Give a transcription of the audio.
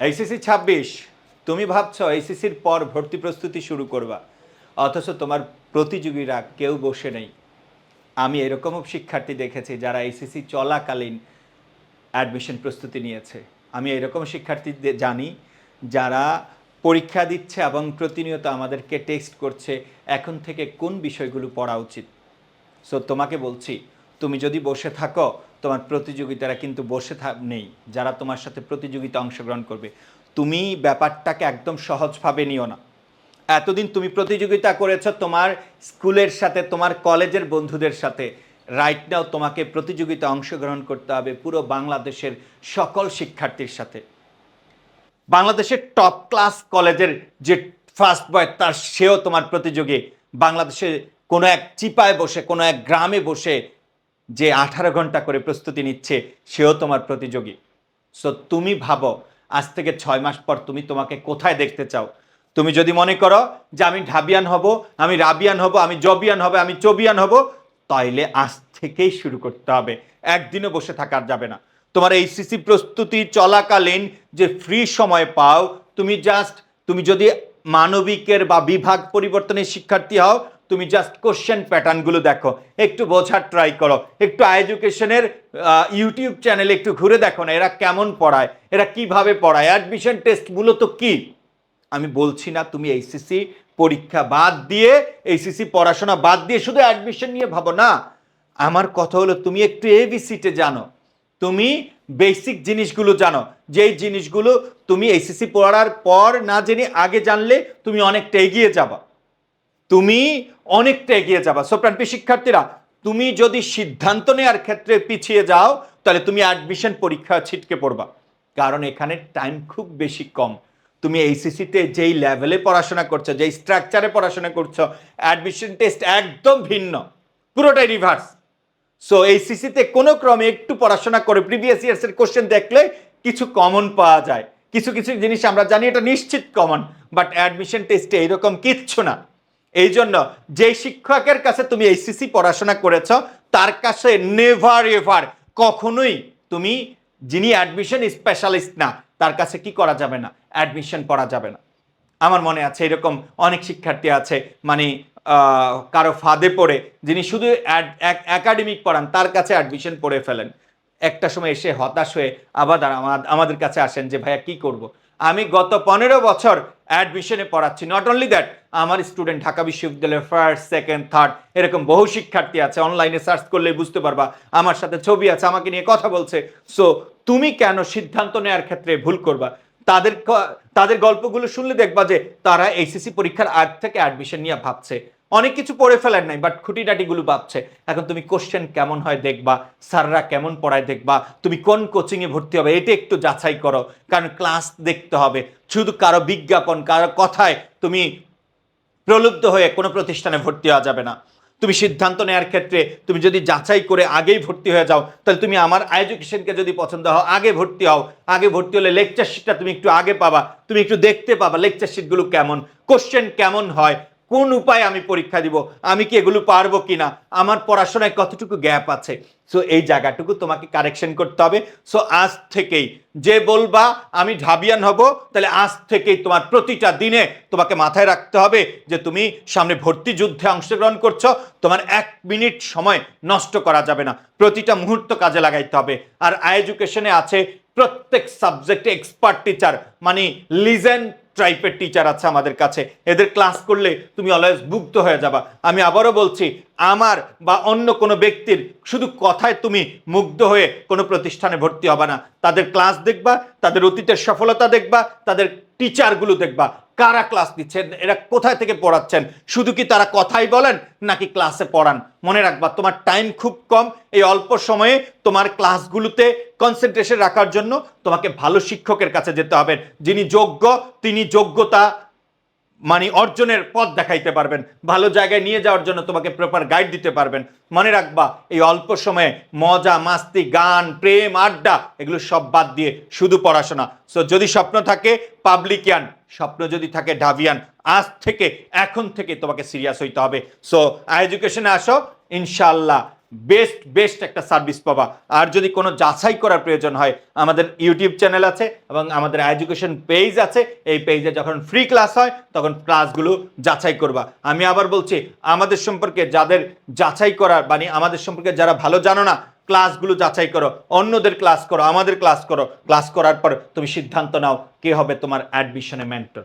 HSC ২৬ তুমি ভাবছো এইচএসসির পর ভর্তি প্রস্তুতি শুরু করবা, অথচ তোমার প্রতিযোগীরা কেউ বসে নেই। আমি এরকমও শিক্ষার্থী দেখেছি যারা এইচএসসি চলাকালীন অ্যাডমিশন প্রস্তুতি নিয়েছে। আমি এরকম শিক্ষার্থী জানি যারা পরীক্ষা দিচ্ছে এবং প্রতিনিয়ত আমাদেরকে টেক্সট করছে এখন থেকে কোন বিষয়গুলো পড়া উচিত। সো তোমাকে বলছি, তুমি যদি বসে থাকো তোমার প্রতিযোগিতারা কিন্তু বসে নেই যারা তোমার সাথে প্রতিযোগিতা অংশগ্রহণ করবে। তুমি ব্যাপারটাকে একদম সহজভাবে নিও না। এতদিন তুমি প্রতিযোগিতা করেছো তোমার স্কুলের সাথে, তোমার কলেজের বন্ধুদের সাথে। রাইট নাও তোমাকে প্রতিযোগিতা অংশগ্রহণ করতে হবে পুরো বাংলাদেশের সকল শিক্ষার্থীর সাথে। বাংলাদেশের টপ ক্লাস কলেজের যে ফার্স্ট বয় তার সেও তোমার প্রতিযোগী। বাংলাদেশে কোনো এক চিপায় বসে, কোনো এক গ্রামে বসে যে 18 ঘন্টা করে প্রস্তুতি নিচ্ছে সেও তোমার প্রতিযোগী। সো তুমি ভাবো আজ থেকে 6 মাস পর তুমি তোমাকে কোথায় দেখতে চাও। তুমি যদি মনে করো যে আমি ঢাবিয়ান হব, আমি রাবিয়ান হব, আমি জবিয়ান হব, আমি চবিয়ান হব, তাইলে আজ থেকেই শুরু করতে হবে। একদিনও বসে থাকা যাবে না। তোমার এইচএসসি প্রস্তুতি চলাকালীন যে ফ্রি সময় পাও, তুমি যদি মানবিকের বা বিভাগ পরিবর্তনের শিক্ষার্থী হও, তুমি জাস্ট কোশ্চেন প্যাটার্নগুলো দেখো, একটু বোঝার ট্রাই করো, একটু এডুকেশনের ইউটিউব চ্যানেলে একটু ঘুরে দেখো না এরা কেমন পড়ায়, এরা কিভাবে পড়ায়, অ্যাডমিশন টেস্ট মূলত কি। আমি বলছি না তুমি এইচএসসি পরীক্ষা বাদ দিয়ে, এইচএসসি পড়াশোনা বাদ দিয়ে শুধু অ্যাডমিশন নিয়ে ভাবো না। আমার কথা হলো তুমি একটু এবিসিতে জানো, তুমি বেসিক জিনিসগুলো জানো, যেই জিনিসগুলো তুমি এইচএসসি পড়ার পর না জেনে আগে জানলে তুমি অনেকটা এগিয়ে যাবা, তুমি অনেকটা এগিয়ে যাবা। সোপ্রাণপ্রিয় শিক্ষার্থীরা, তুমি যদি সিদ্ধান্ত নেওয়ার ক্ষেত্রে পিছিয়ে যাও তাহলে তুমি অ্যাডমিশন পরীক্ষা ছিটকে পড়বা, কারণ এখানে টাইম খুব বেশি কম। তুমি এইচএসসিতে যেই লেভেলে পড়াশোনা করছো, যেই স্ট্রাকচারে পড়াশোনা করছো, অ্যাডমিশন টেস্ট একদম ভিন্ন, পুরোটাই রিভার্স। সো এইচএসসিতে কোনো ক্রমে একটু পড়াশোনা করে প্রিভিয়াস ইয়ার্সের কোশ্চেন দেখলে কিছু কমন পাওয়া যায়, কিছু কিছু জিনিস আমরা জানি এটা নিশ্চিত কমন, বাট অ্যাডমিশন টেস্টে এইরকম কিচ্ছু না। এই জন্য যেই শিক্ষকের কাছে তুমি এইচএসসি পড়াশোনা করেছ তার কাছে নেভার এভার কখনোই তুমি, যিনি অ্যাডমিশন স্পেশালিস্ট না, তার কাছে কি করা যাবে না, অ্যাডমিশন পড়া যাবে না। আমার মনে আছে এরকম অনেক শিক্ষার্থী আছে, মানে কারো ফাঁদে পড়ে, যিনি শুধু একাডেমিক পড়ান তার কাছে অ্যাডমিশন পড়ে ফেলেন। একটা সময় এসে হতাশ হয়ে আবার আমাদের কাছে আসেন যে ভাইয়া কি করব। আমি গত 15 বছর অ্যাডমিশনে পড়াচ্ছি। নট অনলি দ্যাট, আমার স্টুডেন্ট ঢাকা বিশ্ববিদ্যালয়ের ফার্স্ট, সেকেন্ড, থার্ড এরকম বহু শিক্ষার্থী আছে, অনলাইনে সার্চ করলে বুঝতে পারবা, আমার সাথে ছবি আছে, আমাকে নিয়ে কথা বলছে। সো তুমি কেন সিদ্ধান্ত নেওয়ার ক্ষেত্রে ভুল করবা? তাদের তাদের গল্পগুলো শুনলে দেখবা যে তারা এইচএসসি পরীক্ষার আগ থেকে অ্যাডমিশন নিয়ে ভাবছে, অনেক কিছু পড়ে ফেলেন নাই বাট খুঁটিনাটিগুলো ভাবছে। এখন তুমি কোশ্চেন কেমন হয় দেখবা, স্যাররা কেমন পড়ায় দেখবা, তুমি কোন কোচিংয়ে ভর্তি হবে এটা একটু যাচাই করো, কারণ ক্লাস দেখতে হবে। শুধু কারো বিজ্ঞাপন, কারো কথায় তুমি প্রলুব্ধ হয়ে কোনো প্রতিষ্ঠানে ভর্তি হওয়া যাবে না। তুমি সিদ্ধান্ত নেওয়ার ক্ষেত্রে তুমি যদি যাচাই করে আগেই ভর্তি হয়ে যাও, তাহলে তুমি আমার এডুকেশনকে যদি পছন্দ হও আগে ভর্তি হও। আগে ভর্তি হলে লেকচার শিটটা তুমি একটু আগে পাবা, তুমি একটু দেখতে পাবা লেকচার শিটগুলো কেমন, কোশ্চেন কেমন হয়, কোন উপায়ে আমি পরীক্ষা দিব, আমি কি এগুলো পারবো কিনা, আমার পড়াশোনায় কতটুকু গ্যাপ আছে। সো এই জায়গাটুকু তোমাকে কারেকশন করতে হবে। সো আজ থেকেই যে বলবা আমি ঢাবিয়ান হব, তাহলে আজ থেকেই তোমার প্রতিটা দিনে তোমাকে মাথায় রাখতে হবে যে তুমি সামনে ভর্তি যুদ্ধে অংশগ্রহণ করছো, তোমার 1 মিনিট সময় নষ্ট করা যাবে না, প্রতিটা মুহূর্ত কাজে লাগাইতে হবে। আর এডুকেশনে আছে প্রত্যেক সাবজেক্টে এক্সপার্ট টিচার, মানে লিজেন্ড টাইপের টিচার আছে আমাদের কাছে। এদের ক্লাস করলে তুমি অলওয়েজ মুগ্ধ হয়ে যাবা। আমি আবারও বলছি, আমার বা অন্য কোনো ব্যক্তির শুধু কথায় তুমি মুগ্ধ হয়ে কোনো প্রতিষ্ঠানে ভর্তি হবে না। তাদের ক্লাস দেখবা, তাদের অতীতের সফলতা দেখবা, তাদের টিচারগুলো দেখবা, কারা ক্লাস দিচ্ছেন, এরা কোথায় থেকে পড়াচ্ছেন, শুধু কি তারা কথাই বলেন নাকি ক্লাসে পড়ান। মনে রাখবা তোমার টাইম খুব কম, এই অল্প সময়ে তোমার ক্লাসগুলোতে কনসেন্ট্রেশন রাখার জন্য তোমাকে ভালো শিক্ষকের কাছে যেতে হবে, যিনি যোগ্য, তিনি যোগ্যতা মানে অর্জনের পথ দেখাইতে পারবেন, ভালো জায়গায় নিয়ে যাওয়ার জন্য তোমাকে প্রপার গাইড দিতে পারবেন। মনে রাখবা এই অল্প সময়ে মজা মাস্তি, গান, প্রেম, আড্ডা এগুলো সব বাদ দিয়ে শুধু পড়াশোনা। সো যদি স্বপ্ন থাকে পাবলিকিয়ান, স্বপ্ন যদি থাকে ঢাবিয়ান, আজ থেকে এখন থেকে তোমাকে সিরিয়াস হইতে হবে। সো এডুকেশনে আসো, ইনশাআল্লাহ বেস্ট একটা সার্ভিস পাবা। আর যদি কোনো যাচাই করার প্রয়োজন হয়, আমাদের ইউটিউব চ্যানেল আছে এবং আমাদের এডুকেশন পেজ আছে। এই পেজে যখন ফ্রি ক্লাস হয় তখন ক্লাসগুলো যাচাই করবা। আমি আবার বলছি, আমাদের সম্পর্কে যাদের যাচাই করার মানে আমাদের সম্পর্কে যারা ভালো জানো না, ক্লাসগুলো যাচাই করো, অন্যদের ক্লাস করো, আমাদের ক্লাস করো। ক্লাস করার পর তুমি সিদ্ধান্ত নাও কে হবে তোমার অ্যাডমিশনে মেন্টর।